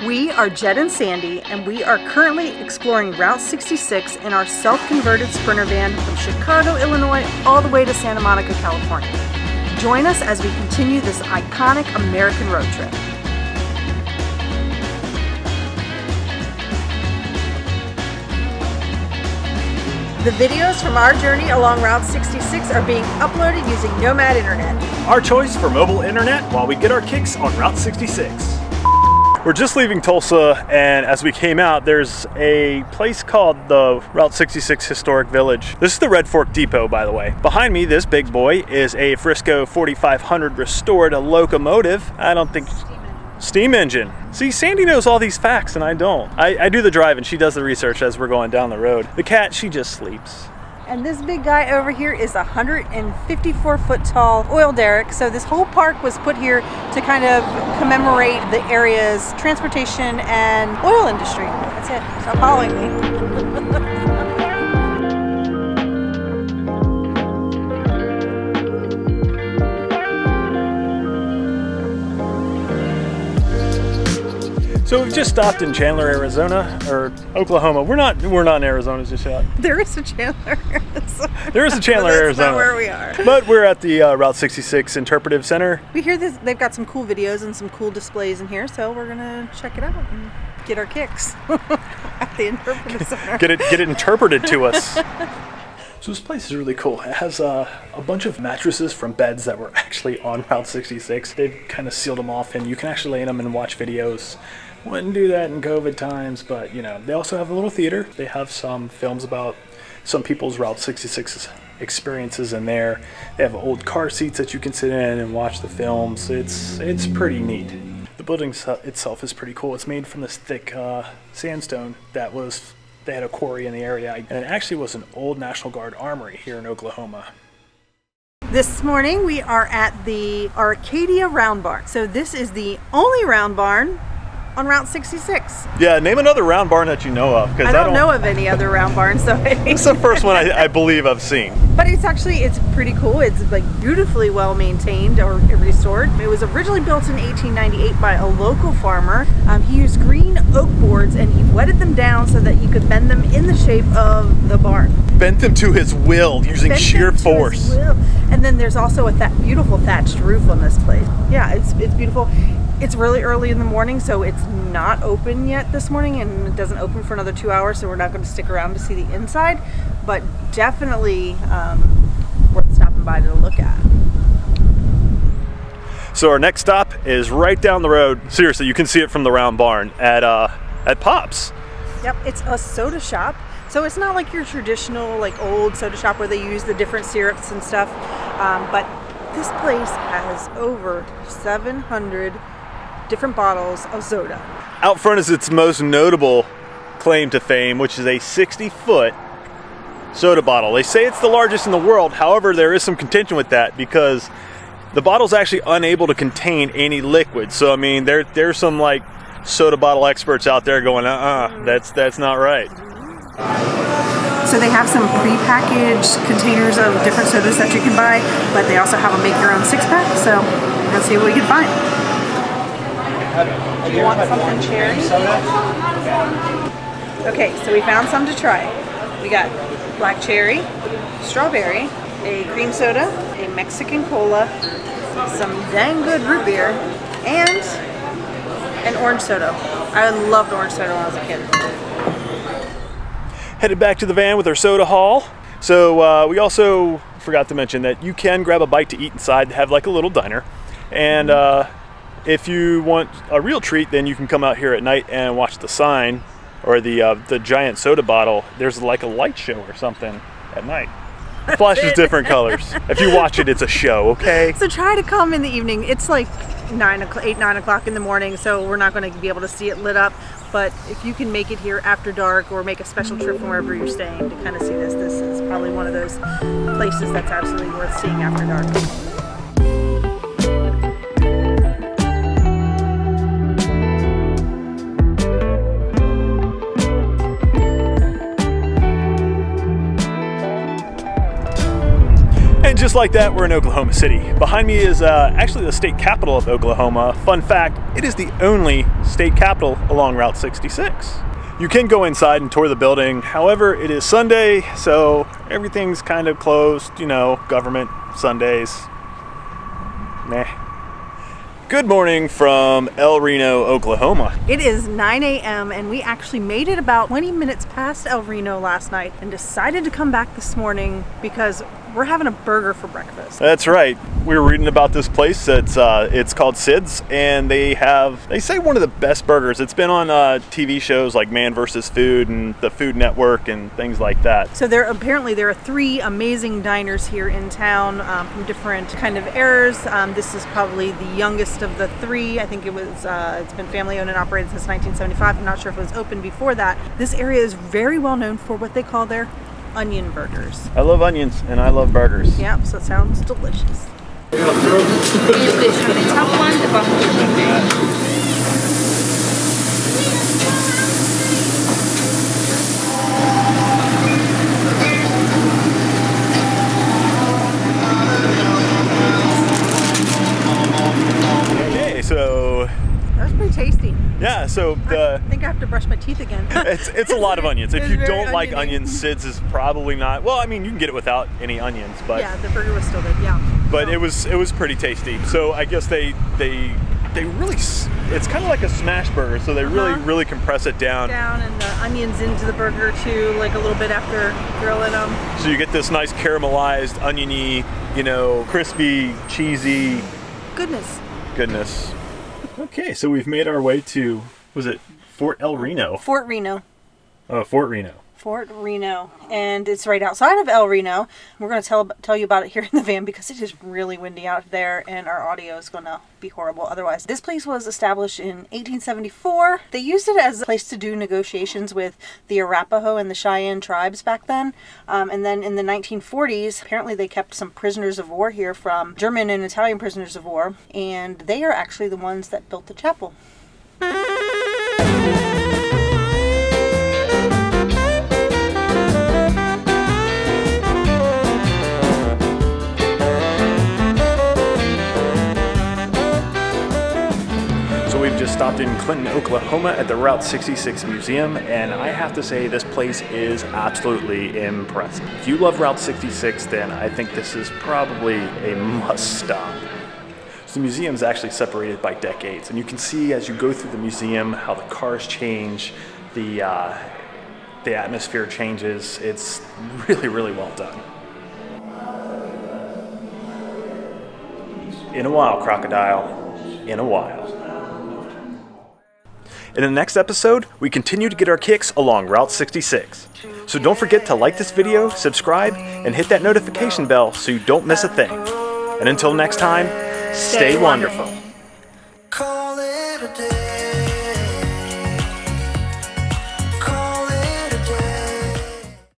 We are Jed and Sandy, and we are currently exploring Route 66 in our self-converted Sprinter van from Chicago, Illinois, all the way to Santa Monica, California. Join us as we continue this iconic American road trip. The videos from our journey along Route 66 are being uploaded using NOMAD INTERNET. Our choice for mobile internet while we get our kicks on Route 66. We're just leaving Tulsa, and as we came out, there's a place called the Route 66 Historic Village. This is the Red Fork Depot, by the way. Behind me, this big boy is a Frisco 4500 restored locomotive. I don't think... Steam engine. See, Sandy knows all these facts and I don't. I do the drive and she does the research as we're going down the road. The cat, she just sleeps. And this big guy over here is a 154-foot tall oil derrick. So this whole park was put here to kind of commemorate the area's transportation and oil industry. That's it. Stop following me. So we've just stopped in Chandler, Arizona, or Oklahoma. We're not in Arizona just yet. There is a Chandler, Arizona. There is a Chandler, That's Arizona. not where we are. But we're at the Route 66 Interpretive Center. We hear this, they've got some cool videos and some cool displays in here, so we're gonna check it out and get our kicks at the Interpretive Center. Get it interpreted to us. So this place is really cool. It has a bunch of mattresses from beds that were actually on Route 66. They've kind of sealed them off, and you can actually lay in them and watch videos. Wouldn't do that in COVID times, but you know, they also have a little theater. They have some films about some people's Route 66 experiences in there. They have old car seats that you can sit in and watch the films. It's pretty neat. The building itself is pretty cool. It's made from this thick sandstone they had a quarry in the area, and it actually was an old National Guard armory here in Oklahoma. This morning we are at the Arcadia Round Barn. So this is the only round barn on Route 66. Yeah, name another round barn that you know of. I don't know of any other round barns, so it's the first one I believe I've seen. But it's pretty cool. It's like beautifully well maintained or restored. It was originally built in 1898 by a local farmer. He used green oak boards and he wetted them down so that you could bend them in the shape of the barn. Bent them to his will using sheer force. And then there's also a beautiful thatched roof on this place. Yeah, it's beautiful. It's really early in the morning, so it's not open yet this morning, and it doesn't open for another 2 hours, so we're not going to stick around to see the inside, but definitely worth stopping by to look at. So our next stop is right down the road. Seriously, you can see it from the round barn at Pops. Yep, it's a soda shop. So it's not like your traditional like old soda shop where they use the different syrups and stuff, but this place has over 700 different bottles of soda. Out front is its most notable claim to fame, which is a 60-foot soda bottle. They say it's the largest in the world. However, there is some contention with that because the bottle's actually unable to contain any liquid. So I mean, there's some like soda bottle experts out there going, that's not right. So they have some pre-packaged containers of different sodas that you can buy, but they also have a make your own 6-pack. So let's see what we can find. Do you want something cherry? Okay, so we found some to try. We got black cherry, strawberry, a cream soda, a Mexican cola, some dang good root beer, and an orange soda. I loved orange soda when I was a kid. Headed back to the van with our soda haul. So we also forgot to mention that you can grab a bite to eat inside, have like a little diner. And if you want a real treat, then you can come out here at night and watch the sign or the giant soda bottle. There's like a light show or something at night. It flashes different colors. If you watch it, it's a show, okay? So try to come in the evening. It's like 9 o'clock in the morning, so we're not going to be able to see it lit up. But if you can make it here after dark or make a special trip from wherever you're staying to kind of see this is probably one of those places that's absolutely worth seeing after dark. just like that, we're in Oklahoma City. Behind me is actually the state capital of Oklahoma. Fun fact, it is the only state capital along Route 66. You can go inside and tour the building. However, it is Sunday, so everything's kind of closed, you know, government Sundays. Meh. Good morning from El Reno, Oklahoma. It is 9 a.m. and we actually made it about 20 minutes past El Reno last night and decided to come back this morning because we're having a burger for breakfast. That's right. We were reading about this place. It's called Sid's, and they say one of the best burgers. It's been on TV shows like Man vs. Food and the Food Network and things like that. So there are 3 amazing diners here in town from different kind of eras. This is probably the youngest of the 3. I think it's been family owned and operated since 1975. I'm not sure if it was open before that. This area is very well known for what they call their onion burgers. I love onions and I love burgers. Yeah, so it sounds delicious. The top one, the bottom. Okay, so That's pretty tasty. yeah, so I think I have to brush my teeth again. it's a lot of onions. If It's you very don't like oniony. onions, Sid's is probably not. Well, I mean, you can get it without any onions, but Yeah, the burger was still good. Yeah, but it was pretty tasty. So I guess they really, it's kind of like a smash burger. So they really compress it down. and the onions into the burger too, like a little bit after grilling them. So you get this nice caramelized, oniony, you know, crispy, cheesy goodness. Okay, so we've made our way to, was it Fort El Reno? Fort Reno. Oh, Fort Reno. Fort Reno, and it's right outside of El Reno. We're going to tell you about it here in the van because it is really windy out there and our audio is going to be horrible otherwise. This place was established in 1874. They used it as a place to do negotiations with the Arapaho and the Cheyenne tribes back then. And then in the 1940s, apparently they kept some prisoners of war here from German and Italian prisoners of war, and they are actually the ones that built the chapel. We've just stopped in Clinton, Oklahoma at the Route 66 Museum, and I have to say this place is absolutely impressive. If you love Route 66, then I think this is probably a must stop. So the museum is actually separated by decades, and you can see as you go through the museum how the cars change, the atmosphere changes. It's really well done. In a while, crocodile. In a while. In the next episode, we continue to get our kicks along Route 66. So don't forget to like this video, subscribe, and hit that notification bell so you don't miss a thing. And until next time, stay wonderful.